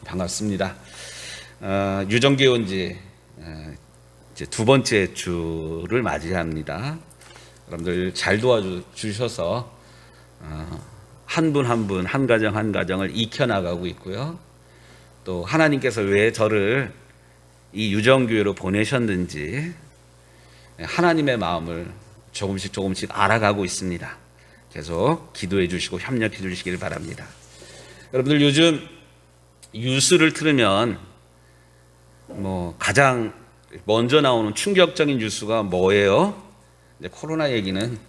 반갑습니다. 유정기 온 지 이제 두 번째 주를 맞이합니다. 여러분들 잘 도와주셔서 한 분 한 분, 한 가정 한 가정을 익혀나가고 있고요. 또 하나님께서 왜 저를 이 유정교회로 보내셨는지 하나님의 마음을 조금씩 알아가고 있습니다. 계속 기도해 주시고 협력해 주시기를 바랍니다. 여러분들 요즘 뉴스를 틀으면 가장 먼저 나오는 충격적인 뉴스가 뭐예요? 코로나 얘기는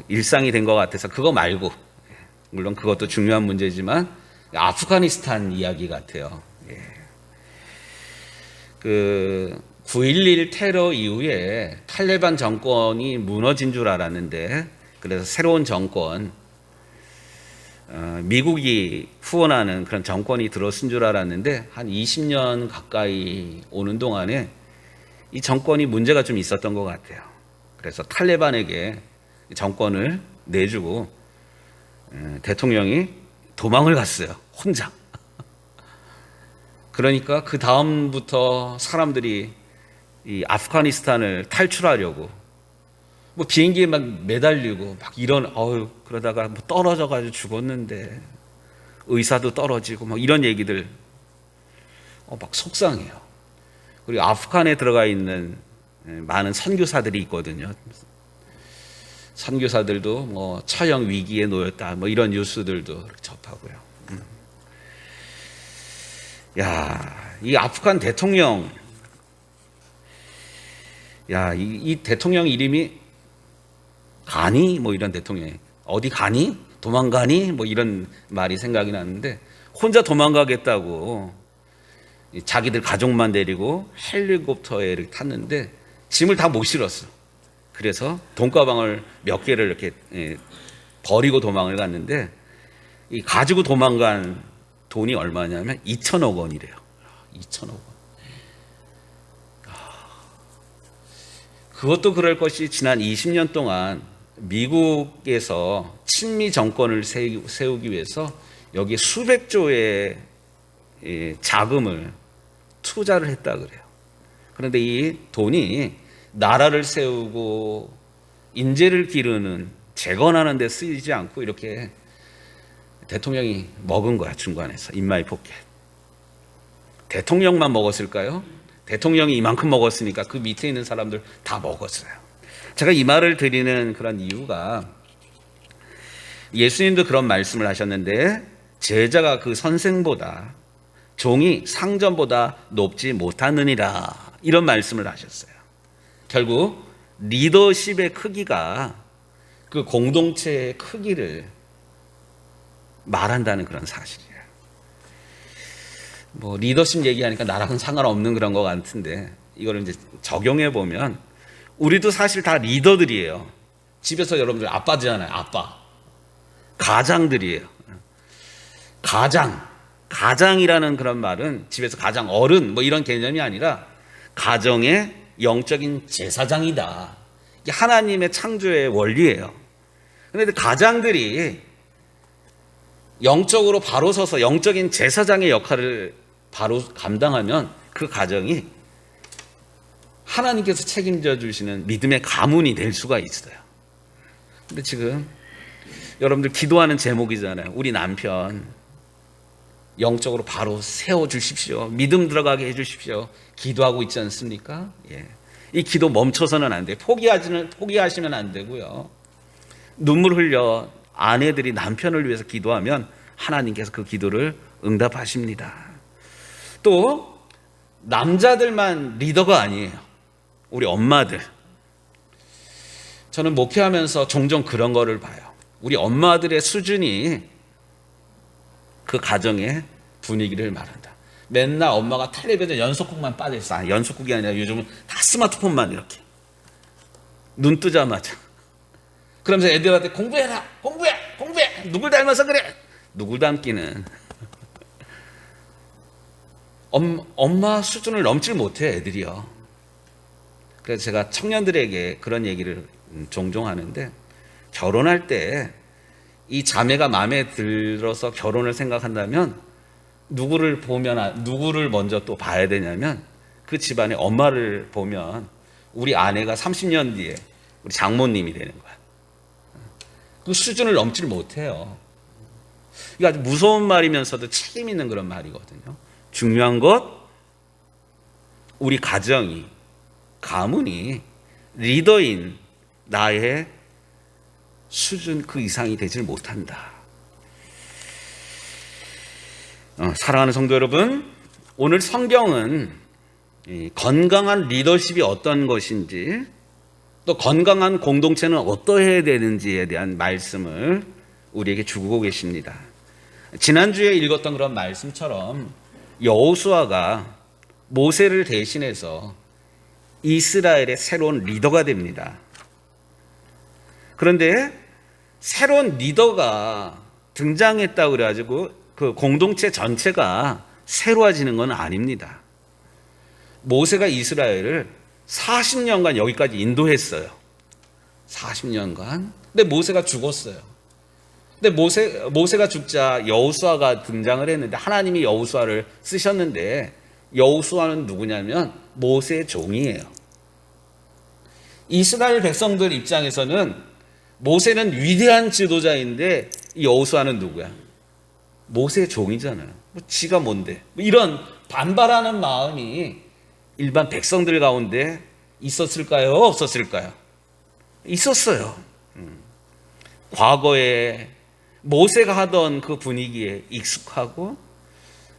일상이 된 것 같아서 그거 말고, 물론 그것도 중요한 문제지만 아프가니스탄 이야기 같아요. 그 9.11 테러 이후에 탈레반 정권이 무너진 줄 알았는데, 그래서 새로운 정권, 미국이 후원하는 그런 정권이 들어선 줄 알았는데 한 20년 가까이 오는 동안에 이 정권이 문제가 좀 있었던 것 같아요. 그래서 탈레반에게 정권을 내주고 대통령이 도망을 갔어요. 혼자. 그러니까 그 다음부터 사람들이 이 아프가니스탄을 탈출하려고 비행기에 막 매달리고 그러다가 떨어져가지고 죽었는데 의사도 떨어지고 이런 얘기들 막 속상해요. 그리고 아프간에 들어가 있는 많은 선교사들이 있거든요. 선교사들도 처형 위기에 놓였다 이런 뉴스들도 접하고요. 이 아프간 대통령, 이 대통령 이름이 가니? 이런 대통령이 어디 가니? 도망가니? 이런 말이 생각이 나는데, 혼자 도망가겠다고 자기들 가족만 데리고 헬리콥터에 이렇게 탔는데 짐을 다 못 실었어. 그래서 돈가방을 몇 개를 이렇게 버리고 도망을 갔는데, 이 가지고 도망간 돈이 얼마냐면 2천억 원이래요. 2천억 원. 그것도 그럴 것이, 지난 20년 동안 미국에서 친미 정권을 세우기 위해서 여기에 수백조의 자금을 투자를 했다 그래요. 그런데 이 돈이 나라를 세우고 인재를 기르는, 재건하는 데 쓰이지 않고 이렇게 대통령이 먹은 거야. 중간에서 인마이 포켓. 대통령만 먹었을까요? 대통령이 이만큼 먹었으니까 그 밑에 있는 사람들 다 먹었어요. 제가 이 말을 드리는 그런 이유가, 예수님도 그런 말씀을 하셨는데, 제자가 그 선생보다, 종이 상전보다 높지 못하느니라, 이런 말씀을 하셨어요. 결국 리더십의 크기가 그 공동체의 크기를 말한다는 그런 사실이에요. 리더십 얘기하니까 나랑은 상관없는 그런 것 같은데, 이거를 이제 적용해 보면 우리도 사실 다 리더들이에요. 집에서 여러분들 아빠잖아요. 아빠. 가장들이에요. 가장이라는 그런 말은 집에서 가장 어른 이런 개념이 아니라 가정의 영적인 제사장이다. 이게 하나님의 창조의 원리예요. 그런데 가장들이 영적으로 바로 서서 영적인 제사장의 역할을 바로 감당하면 그 가정이 하나님께서 책임져 주시는 믿음의 가문이 될 수가 있어요. 근데 지금 여러분들 기도하는 제목이잖아요. 우리 남편 영적으로 바로 세워 주십시오. 믿음 들어가게 해 주십시오. 기도하고 있지 않습니까? 이 기도 멈춰서는 안 돼요. 포기하시면 안 되고요. 눈물 흘려 아내들이 남편을 위해서 기도하면 하나님께서 그 기도를 응답하십니다. 또 남자들만 리더가 아니에요. 우리 엄마들. 저는 목회하면서 종종 그런 거를 봐요. 우리 엄마들의 수준이 그 가정의 분위기를 말한다. 맨날 엄마가 텔레비전 연속극만 빠져있어. 연속극이 아니라 요즘은 다 스마트폰만 이렇게. 눈 뜨자마자. 그러면서 애들한테 공부해라. 공부해. 누굴 닮아서 그래. 누굴 닮기는. 엄마 수준을 넘질 못해, 애들이요. 그래서 제가 청년들에게 그런 얘기를 종종 하는데, 결혼할 때 이 자매가 마음에 들어서 결혼을 생각한다면 누구를 먼저 또 봐야 되냐면 그 집안의 엄마를 보면 우리 아내가 30년 뒤에 우리 장모님이 되는 거야. 그 수준을 넘지를 못해요. 이게 아주 무서운 말이면서도 책임 있는 그런 말이거든요. 중요한 것, 우리 가정이, 가문이 리더인 나의 수준 그 이상이 되질 못한다. 사랑하는 성도 여러분, 오늘 성경은 건강한 리더십이 어떤 것인지, 또 건강한 공동체는 어떠해야 되는지에 대한 말씀을 우리에게 주고 계십니다. 지난주에 읽었던 그런 말씀처럼 여호수아가 모세를 대신해서 이스라엘의 새로운 리더가 됩니다. 그런데 새로운 리더가 등장했다고 그래가지고 그 공동체 전체가 새로워지는 건 아닙니다. 모세가 이스라엘을 40년간 여기까지 인도했어요. 40년간. 근데 모세가 죽었어요. 근데 모세가 죽자 여호수아가 등장을 했는데 하나님이 여호수아를 쓰셨는데 여호수아는 누구냐면 모세의 종이에요. 이스라엘 백성들 입장에서는 모세는 위대한 지도자인데 여호수아는 누구야? 모세의 종이잖아요. 지가 뭔데? 이런 반발하는 마음이 일반 백성들 가운데 있었을까요? 없었을까요? 있었어요. 과거에 모세가 하던 그 분위기에 익숙하고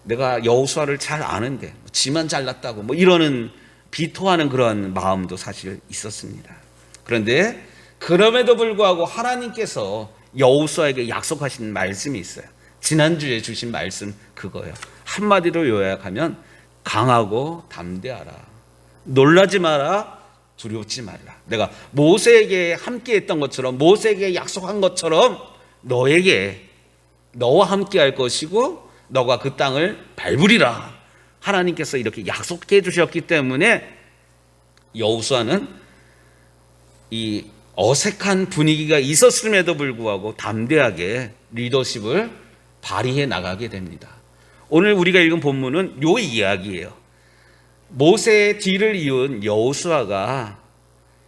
내가 여호수아를 잘 아는데 지만 잘났다고 뭐 이러는 비토하는 그런 마음도 사실 있었습니다. 그런데 그럼에도 불구하고 하나님께서 여호수아에게 약속하신 말씀이 있어요. 지난주에 주신 말씀 그거예요. 한마디로 요약하면 강하고 담대하라. 놀라지 마라. 두렵지 말라. 내가 모세에게 함께했던 것처럼 모세에게 약속한 것처럼 너와 함께할 것이고 너가 그 땅을 밟으리라. 하나님께서 이렇게 약속해 주셨기 때문에 여호수아는 이 어색한 분위기가 있었음에도 불구하고 담대하게 리더십을 발휘해 나가게 됩니다. 오늘 우리가 읽은 본문은 요 이야기예요. 모세의 뒤를 이은 여호수아가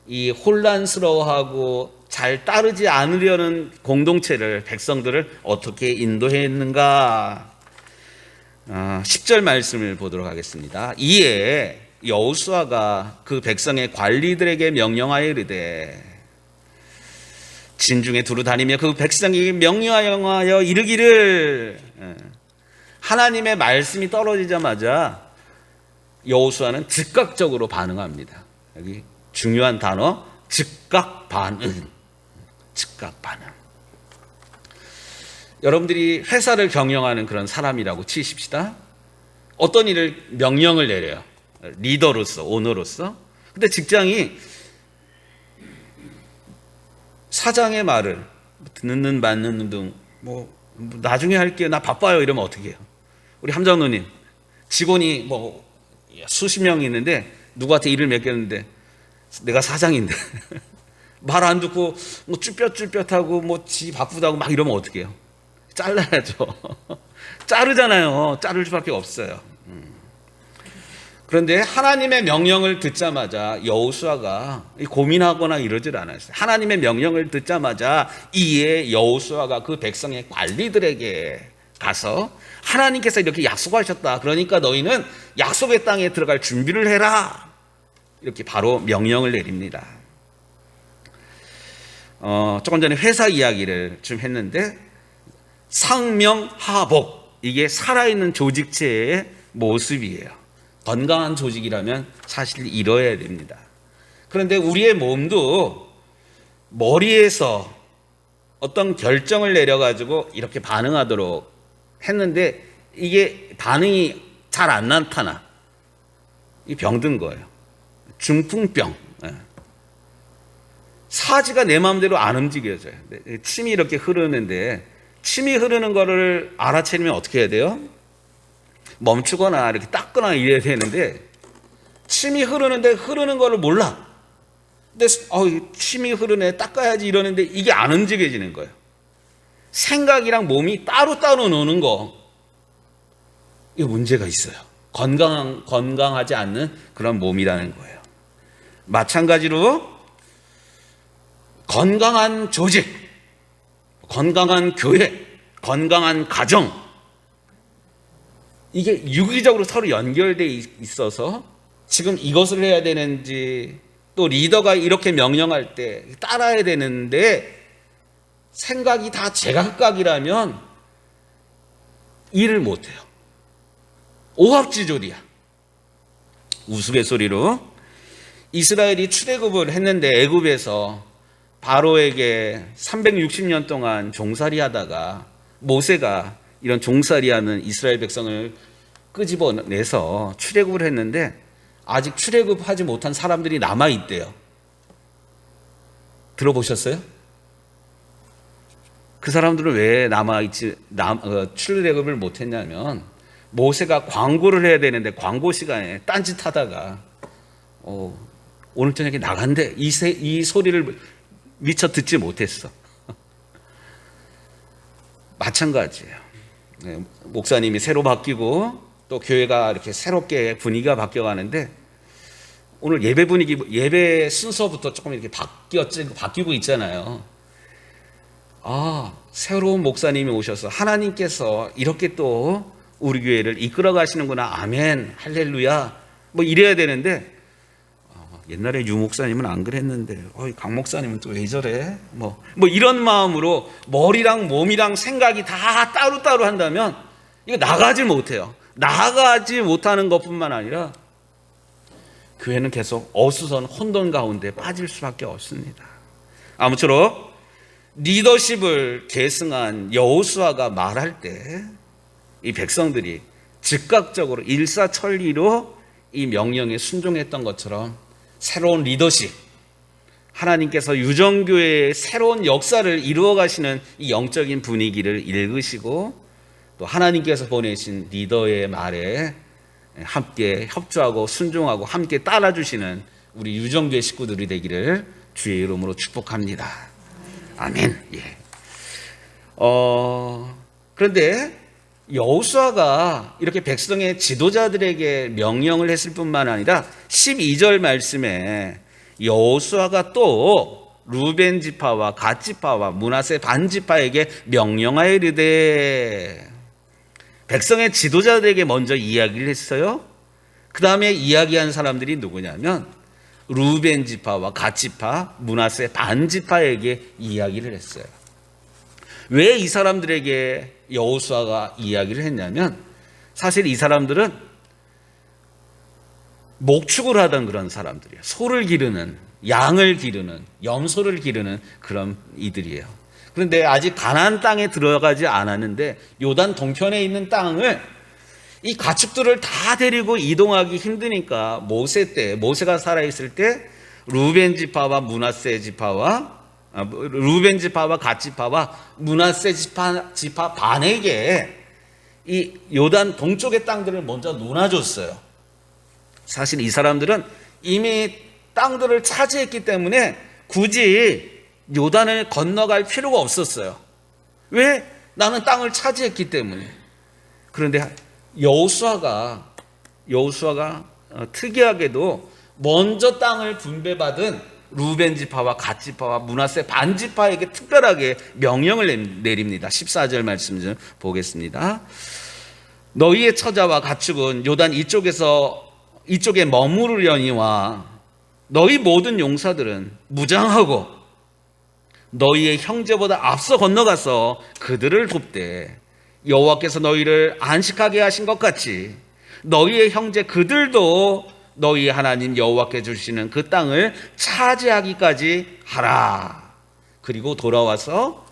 이 혼란스러워하고 잘 따르지 않으려는 공동체를, 백성들을 어떻게 인도했는가? 10절 말씀을 보도록 하겠습니다. 이에 여호수아가 그 백성의 관리들에게 명령하여 이르되 진중에 두루 다니며 그 백성에게 명령하여 이르기를. 하나님의 말씀이 떨어지자마자 여호수아는 즉각적으로 반응합니다. 여기 중요한 단어, 즉각 반응. 즉각 반응. 여러분들이 회사를 경영하는 그런 사람이라고 치십시다. 어떤 일을 명령을 내려요. 리더로서, 오너로서. 근데 직장이 사장의 말을 듣는 받는 등 뭐 나중에 할게요. 나 바빠요. 이러면 어떻게 해요? 우리 함장로님, 직원이 뭐 수십 명이 있는데 누구한테 일을 맡겼는데 내가 사장인데 말 안 듣고 뭐 쭈뼛쭈뼛하고 뭐 지 바쁘다고 막 이러면 어떻게 해요? 잘라야죠. 자르잖아요. 자를 수밖에 없어요. 그런데 하나님의 명령을 듣자마자 여호수아가 고민하거나 이러질 않았어요. 하나님의 명령을 듣자마자 이에 여호수아가 그 백성의 관리들에게 가서 하나님께서 이렇게 약속하셨다. 그러니까 너희는 약속의 땅에 들어갈 준비를 해라. 이렇게 바로 명령을 내립니다. 조금 전에 회사 이야기를 좀 했는데 상명하복, 이게 살아있는 조직체의 모습이에요. 건강한 조직이라면 사실 이뤄야 됩니다. 그런데 우리의 몸도 머리에서 어떤 결정을 내려가지고 이렇게 반응하도록 했는데 이게 반응이 잘 안 나타나. 이 병든 거예요. 중풍병. 사지가 내 마음대로 안 움직여져요. 침이 이렇게 흐르는데 침이 흐르는 거를 알아채려면 어떻게 해야 돼요? 멈추거나 이렇게 닦거나 이래야 되는데 침이 흐르는데 흐르는 거를 몰라. 근데 침이 흐르네 닦아야지 이러는데 이게 안 움직여지는 거예요. 생각이랑 몸이 따로따로 노는 거. 이 문제가 있어요. 건강하지 않는 그런 몸이라는 거예요. 마찬가지로 건강한 조직, 건강한 교회, 건강한 가정, 이게 유기적으로 서로 연결되어 있어서 지금 이것을 해야 되는지, 또 리더가 이렇게 명령할 때 따라야 되는데 생각이 다 제각각이라면 일을 못해요. 오합지졸이야. 우스갯소리로 이스라엘이 출애굽을 했는데 애굽에서 바로에게 360년 동안 종살이 하다가 모세가 이런 종살이하는 이스라엘 백성을 끄집어내서 출애굽을 했는데 아직 출애굽하지 못한 사람들이 남아있대요. 들어보셨어요? 그 사람들은 왜 출애굽을 못했냐면 모세가 광고를 해야 되는데 광고 시간에 딴짓하다가 오늘 저녁에 나간대, 이 소리를 미처 듣지 못했어. 마찬가지예요. 목사님이 새로 바뀌고 또 교회가 이렇게 새롭게 분위기가 바뀌어가는데 오늘 예배 분위기, 예배 순서부터 조금 이렇게 바뀌고 있잖아요. 새로운 목사님이 오셔서 하나님께서 이렇게 또 우리 교회를 이끌어 가시는구나. 아멘, 할렐루야. 뭐 이래야 되는데 옛날에 유 목사님은 안 그랬는데 강 목사님은 또 왜 저래? 뭐 이런 마음으로 머리랑 몸이랑 생각이 다 따로따로 한다면 이거 나가지 못해요. 나가지 못하는 것뿐만 아니라 교회는 계속 어수선 혼돈 가운데 빠질 수밖에 없습니다. 아무쪼록 리더십을 계승한 여호수아가 말할 때 이 백성들이 즉각적으로 일사천리로 이 명령에 순종했던 것처럼 새로운 리더십, 하나님께서 유정교회의 새로운 역사를 이루어 가시는 이 영적인 분위기를 읽으시고 또 하나님께서 보내신 리더의 말에 함께 협조하고 순종하고 함께 따라주시는 우리 유정교회 식구들이 되기를 주의 이름으로 축복합니다. 아멘. 예. 그런데 여호수아가 이렇게 백성의 지도자들에게 명령을 했을 뿐만 아니라 12절 말씀에 여호수아가 또 루벤 지파와 갓 지파와 므낫세 반 지파에게 명령하여 이르되, 백성의 지도자들에게 먼저 이야기를 했어요. 그 다음에 이야기한 사람들이 누구냐면 루벤 지파와 갓 지파, 므낫세 반 지파에게 이야기를 했어요. 왜 이 사람들에게 여호수아가 이야기를 했냐면 사실 이 사람들은 목축을 하던 그런 사람들이에요. 소를 기르는, 양을 기르는, 염소를 기르는 그런 이들이에요. 그런데 아직 가나안 땅에 들어가지 않았는데 요단 동편에 있는 땅을 이 가축들을 다 데리고 이동하기 힘드니까 모세가 살아있을 때 루벤 지파와 므낫세 지파와 루벤 지파와 갓 지파와 므낫세 지파 반에게 이 요단 동쪽의 땅들을 먼저 놓아줬어요. 사실 이 사람들은 이미 땅들을 차지했기 때문에 굳이 요단을 건너갈 필요가 없었어요. 왜? 나는 땅을 차지했기 때문에. 그런데 여호수아가 특이하게도 먼저 땅을 분배받은 루벤 지파와 갓 지파와 므낫세 반 지파에게 특별하게 명령을 내립니다. 14절 말씀 좀 보겠습니다. 너희의 처자와 가축은 요단 이쪽에 머무르려니와 너희 모든 용사들은 무장하고 너희의 형제보다 앞서 건너가서 그들을 돕되 여호와께서 너희를 안식하게 하신 것 같이 너희의 형제 그들도 너희 하나님 여호와께 주시는 그 땅을 차지하기까지 하라. 그리고 돌아와서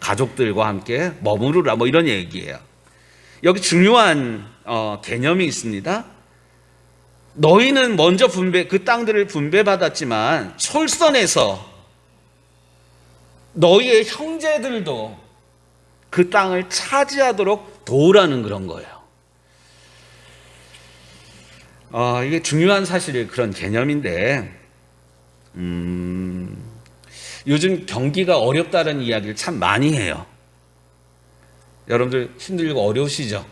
가족들과 함께 머무르라. 뭐 이런 얘기예요. 여기 중요한 개념이 있습니다. 너희는 먼저 그 땅들을 분배받았지만 솔선해서 너희의 형제들도 그 땅을 차지하도록 도우라는 그런 거예요. 이게 중요한 사실 그런 개념인데 요즘 경기가 어렵다는 이야기를 참 많이 해요. 여러분들 힘들고 어려우시죠?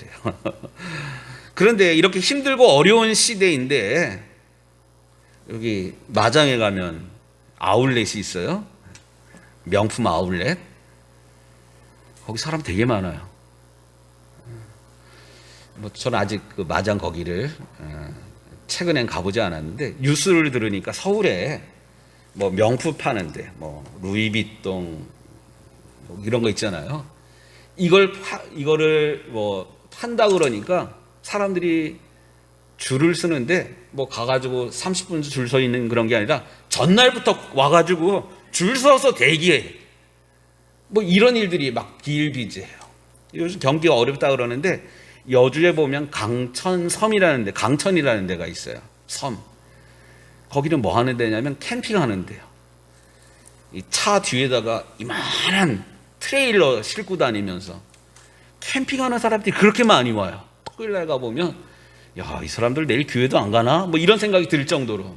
그래요. 그런데 이렇게 힘들고 어려운 시대인데 여기 마장에 가면 아울렛이 있어요. 명품 아울렛. 거기 사람 되게 많아요. 뭐 저는 아직 그 마장 거기를 최근엔 가보지 않았는데 뉴스를 들으니까 서울에 뭐 명품 파는데 뭐 루이비통 뭐 이런 거 있잖아요. 이거를 뭐 판다 그러니까 사람들이 줄을 서는데 뭐 가가지고 30분 줄 서 있는 그런 게 아니라 전날부터 와가지고 줄 서서 대기해. 뭐 이런 일들이 막 비일비재해요. 요즘 경기가 어렵다 그러는데 여주에 보면 강천이라는 데가 있어요. 섬. 거기는 뭐 하는 데냐면 캠핑하는 데요. 이 차 뒤에다가 이만한 트레일러 싣고 다니면서 캠핑하는 사람들이 그렇게 많이 와요. 토요일 날 가보면 야, 이 사람들 내일 교회도 안 가나? 뭐 이런 생각이 들 정도로.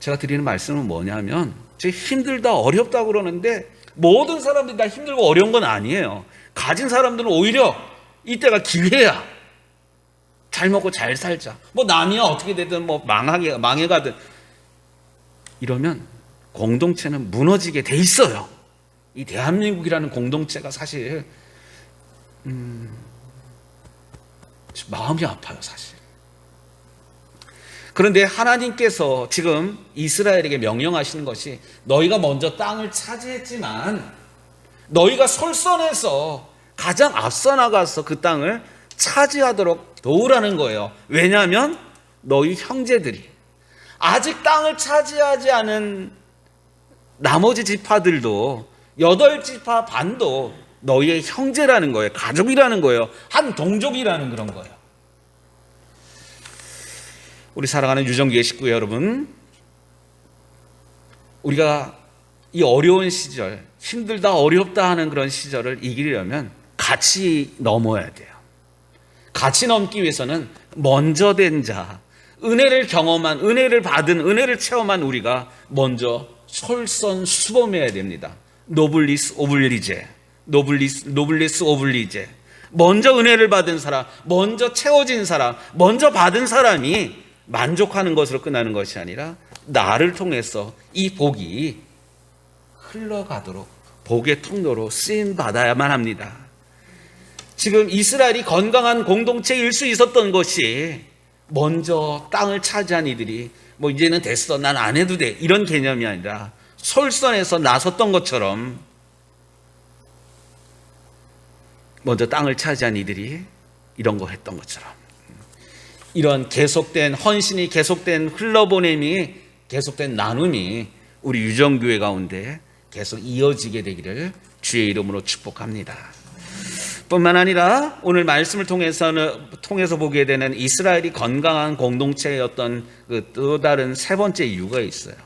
제가 드리는 말씀은 뭐냐면 힘들다 어렵다 그러는데 모든 사람들이 다 힘들고 어려운 건 아니에요. 가진 사람들은 오히려 이때가 기회야. 잘 먹고 잘 살자. 뭐 남이야 어떻게 되든 뭐 망해가든 이러면 공동체는 무너지게 돼 있어요. 이 대한민국이라는 공동체가 사실 마음이 아파요, 사실. 그런데 하나님께서 지금 이스라엘에게 명령하시는 것이 너희가 먼저 땅을 차지했지만 너희가 솔선해서 가장 앞서 나가서 그 땅을 차지하도록 도우라는 거예요. 왜냐하면 너희 형제들이 아직 땅을 차지하지 않은 나머지 지파들도 8지파 반도 너희의 형제라는 거예요. 가족이라는 거예요. 한 동족이라는 그런 거예요. 우리 사랑하는 유정교회 식구 여러분, 우리가 이 어려운 시절, 힘들다 어렵다 하는 그런 시절을 이기려면 같이 넘어야 돼요. 같이 넘기 위해서는 먼저 된 자, 은혜를 경험한, 은혜를 받은, 은혜를 체험한 우리가 먼저 솔선수범해야 됩니다. 노블리스 오블리제, 노블리스 오블리제. 먼저 은혜를 받은 사람, 먼저 채워진 사람, 먼저 받은 사람이 만족하는 것으로 끝나는 것이 아니라 나를 통해서 이 복이 흘러가도록 복의 통로로 쓰임 받아야만 합니다. 지금 이스라엘이 건강한 공동체일 수 있었던 것이 먼저 땅을 차지한 이들이 뭐 이제는 됐어, 난 안 해도 돼, 이런 개념이 아니라 솔선해서 나섰던 것처럼 먼저 땅을 차지한 이들이 이런 거 했던 것처럼 이런 계속된 헌신이, 계속된 흘러보냄이, 계속된 나눔이 우리 유정교회 가운데 계속 이어지게 되기를 주의 이름으로 축복합니다. 뿐만 아니라 오늘 말씀을 통해서 보게 되는 이스라엘이 건강한 공동체였던 그 또 다른 세 번째 이유가 있어요.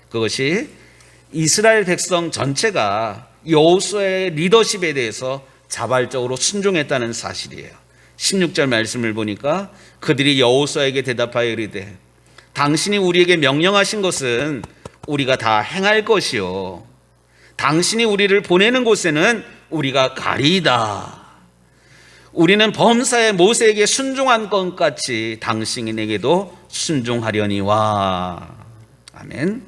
그것이 이스라엘 백성 전체가 여호수아의 리더십에 대해서 자발적으로 순종했다는 사실이에요. 16절 말씀을 보니까 그들이 여호수아에게 대답하여 이르되 당신이 우리에게 명령하신 것은 우리가 다 행할 것이요 당신이 우리를 보내는 곳에는 우리가 가리이다. 우리는 범사에 모세에게 순종한 것 같이 당신에게도 순종하려니와. 아멘.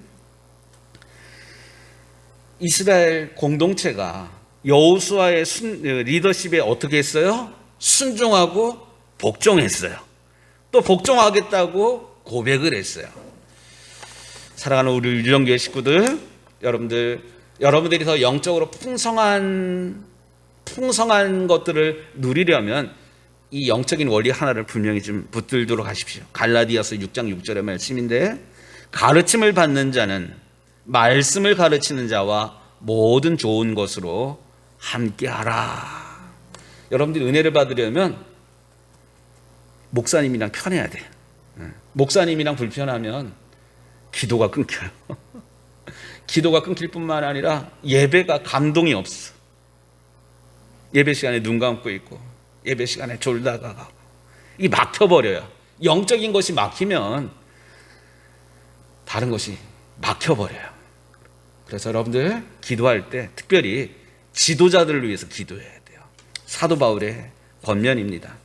이스라엘 공동체가 여호수아의 리더십에 어떻게 했어요? 순종하고 복종했어요. 또 복종하겠다고 고백을 했어요. 사랑하는 우리 유정교회 식구들, 여러분들이 더 영적으로 풍성한 것들을 누리려면 이 영적인 원리 하나를 분명히 좀 붙들도록 하십시오. 갈라디아서 6장 6절의 말씀인데 가르침을 받는 자는 말씀을 가르치는 자와 모든 좋은 것으로 함께하라. 여러분들이 은혜를 받으려면 목사님이랑 편해야 돼. 목사님이랑 불편하면 기도가 끊겨요. 기도가 끊길 뿐만 아니라 예배가 감동이 없어. 예배 시간에 눈 감고 있고 예배 시간에 졸다가 가고 이 막혀버려요. 영적인 것이 막히면 다른 것이 막혀버려요. 그래서 여러분들 기도할 때 특별히 지도자들을 위해서 기도해야 돼요. 사도 바울의 권면입니다.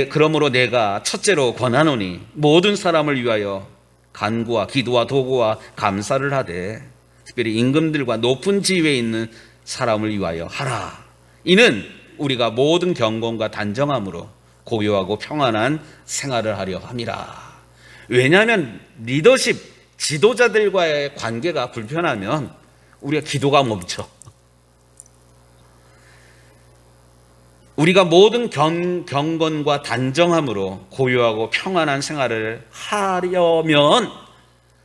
그러므로 내가 첫째로 권하노니 모든 사람을 위하여 간구와 기도와 도구와 감사를 하되 특별히 임금들과 높은 지위에 있는 사람을 위하여 하라. 이는 우리가 모든 경건과 단정함으로 고요하고 평안한 생활을 하려 함이라. 왜냐하면 리더십, 지도자들과의 관계가 불편하면 우리가 기도가 멈춰. 우리가 모든 경건과 단정함으로 고요하고 평안한 생활을 하려면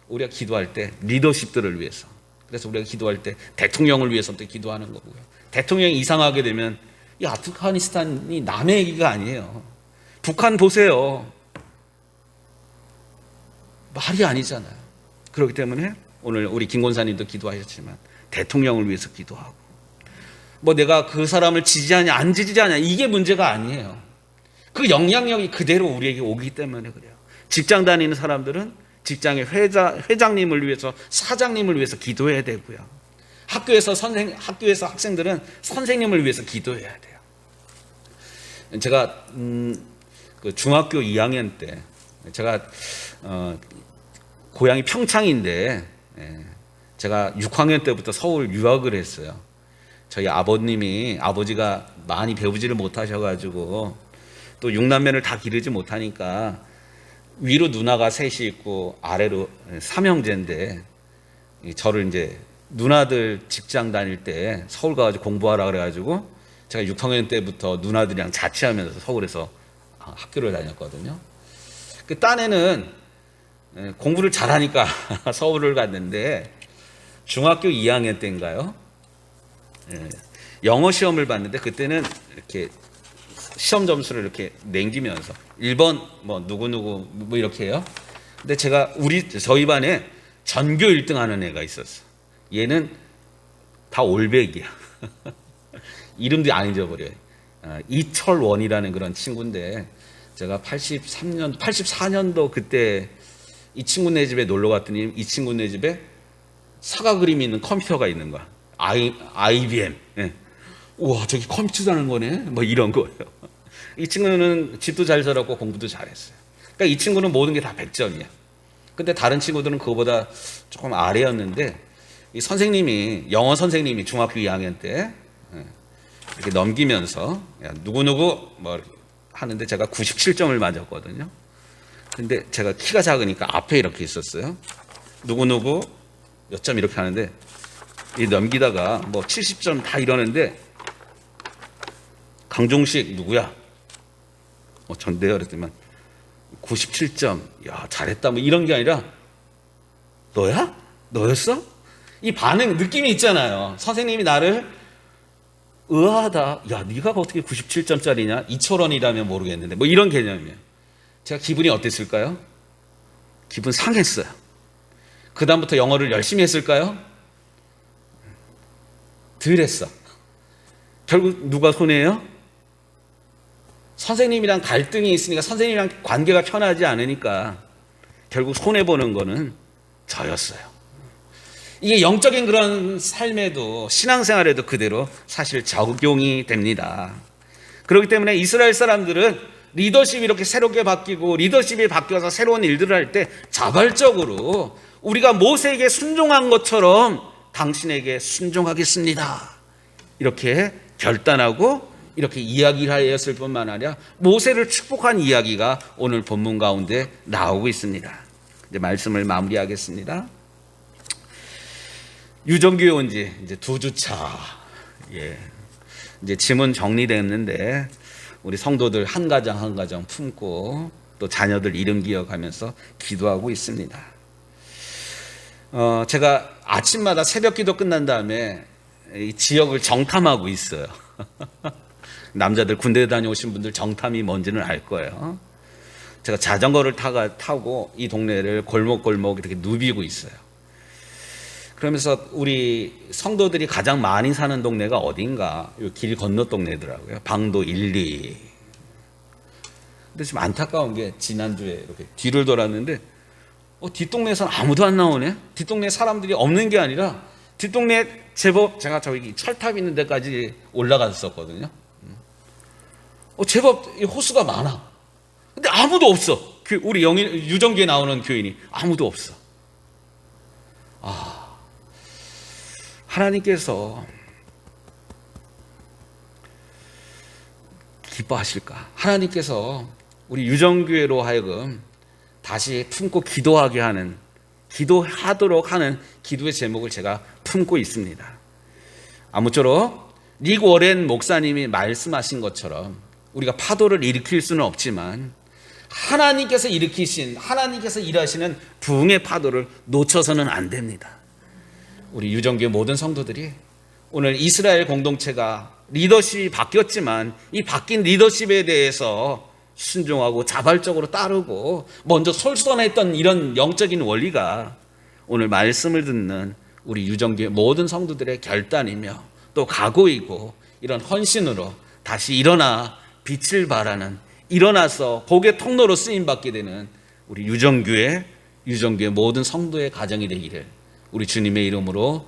우리가 기도할 때 리더십들을 위해서, 그래서 우리가 기도할 때 대통령을 위해서도 기도하는 거고요. 대통령이 이상하게 되면 이 아프가니스탄이 남의 얘기가 아니에요. 북한 보세요. 말이 아니잖아요. 그렇기 때문에 오늘 우리 김권사님도 기도하셨지만 대통령을 위해서 기도하고, 내가 그 사람을 지지하냐 안 지지하냐 이게 문제가 아니에요. 그 영향력이 그대로 우리에게 오기 때문에 그래요. 직장 다니는 사람들은 직장의 회장님을 위해서, 사장님을 위해서 기도해야 되고요. 학교에서 학생들은 선생님을 위해서 기도해야 돼요. 제가 그 중학교 2학년 때, 제가 고향이 평창인데 제가 6학년 때부터 서울 유학을 했어요. 저희 아버지가 많이 배우지를 못하셔가지고 또 6남매를 다 기르지 못하니까 위로 누나가 셋이 있고 아래로 3형제인데 저를 이제 누나들 직장 다닐 때 서울 가가지고 공부하라 그래가지고 제가 6학년 때부터 누나들이랑 자취하면서 서울에서 학교를 다녔거든요. 그 딴에는 공부를 잘하니까 서울을 갔는데 중학교 2학년 때인가요? 영어 시험을 봤는데 그때는 이렇게 시험 점수를 이렇게 남기면서 1번 누구누구 이렇게 해요. 근데 저희 반에 전교 1등 하는 애가 있었어. 얘는 다 올백이야. 이름도 안 잊어버려요. 이철원이라는 그런 친구인데 제가 84년도 그때 이 친구네 집에 놀러 갔더니 이 친구네 집에 사과 그림이 있는 컴퓨터가 있는 거야. IBM. 예. 우와, 저기 컴퓨터 하는 거네. 이런 거예요. 이 친구는 집도 잘 살았고 공부도 잘했어요. 그러니까 이 친구는 모든 게 다 100점이야. 근데 다른 친구들은 그거보다 조금 아래였는데 이 영어 선생님이 중학교 2학년 때 이렇게 넘기면서 누구누구 하는데 제가 97점을 맞았거든요. 근데 제가 키가 작으니까 앞에 이렇게 있었어요. 누구누구 몇 점 이렇게 하는데 이 넘기다가 70점 다 이러는데 강종식 누구야? 전대요 그랬더니 97점. 야, 잘했다. 이런 게 아니라 너야? 너였어? 이 반응 느낌이 있잖아요. 선생님이 나를 의아하다. 야, 네가 어떻게 97점짜리냐? 이철원이라면 모르겠는데 이런 개념이에요. 제가 기분이 어땠을까요? 기분 상했어요. 그 다음부터 영어를 열심히 했을까요? 덜 했어. 결국 누가 손해예요? 선생님이랑 갈등이 있으니까, 선생님이랑 관계가 편하지 않으니까 결국 손해보는 거는 저였어요. 이게 영적인 그런 삶에도, 신앙생활에도 그대로 사실 적용이 됩니다. 그렇기 때문에 이스라엘 사람들은 리더십이 이렇게 새롭게 바뀌고 리더십이 바뀌어서 새로운 일들을 할 때 자발적으로 우리가 모세에게 순종한 것처럼 당신에게 순종하겠습니다. 이렇게 결단하고 이렇게 이야기를 하였을 뿐만 아니라 모세를 축복한 이야기가 오늘 본문 가운데 나오고 있습니다. 이제 말씀을 마무리하겠습니다. 유정교회 온 지 이제 2주차. 이제 짐은 정리됐는데 우리 성도들 한 가정 한 가정 품고 또 자녀들 이름 기억하면서 기도하고 있습니다. 제가 아침마다 새벽 기도 끝난 다음에 이 지역을 정탐하고 있어요. 남자들 군대 다녀오신 분들 정탐이 뭔지는 알 거예요. 제가 자전거를 타고 이 동네를 골목골목 이렇게 누비고 있어요. 그러면서 우리 성도들이 가장 많이 사는 동네가 어딘가, 길 건너 동네더라고요. 방도 1, 2. 근데 좀 안타까운 게 지난주에 이렇게 뒤를 돌았는데 뒷동네에서는 아무도 안 나오네. 뒷동네 사람들이 없는 게 아니라 뒷동네 제법, 제가 저기 철탑 있는 데까지 올라갔었거든요. 제법 호수가 많아. 근데 아무도 없어. 우리 유정교에 나오는 교인이 아무도 없어. 하나님께서 기뻐하실까? 하나님께서 우리 유정교회로 하여금 다시 품고 기도하도록 하는 기도의 제목을 제가 품고 있습니다. 아무쪼록 릭 워렌 목사님이 말씀하신 것처럼 우리가 파도를 일으킬 수는 없지만 하나님께서 일하시는 부흥의 파도를 놓쳐서는 안 됩니다. 우리 유정교회 모든 성도들이 오늘 이스라엘 공동체가 리더십이 바뀌었지만 이 바뀐 리더십에 대해서 순종하고 자발적으로 따르고 먼저 솔선했던 이런 영적인 원리가 오늘 말씀을 듣는 우리 유정교회 모든 성도들의 결단이며 또 각오이고 이런 헌신으로 다시 일어나 빛을 발하는, 일어나서 복의 통로로 쓰임받게 되는 우리 유정교회 모든 성도의 가정이 되기를 우리 주님의 이름으로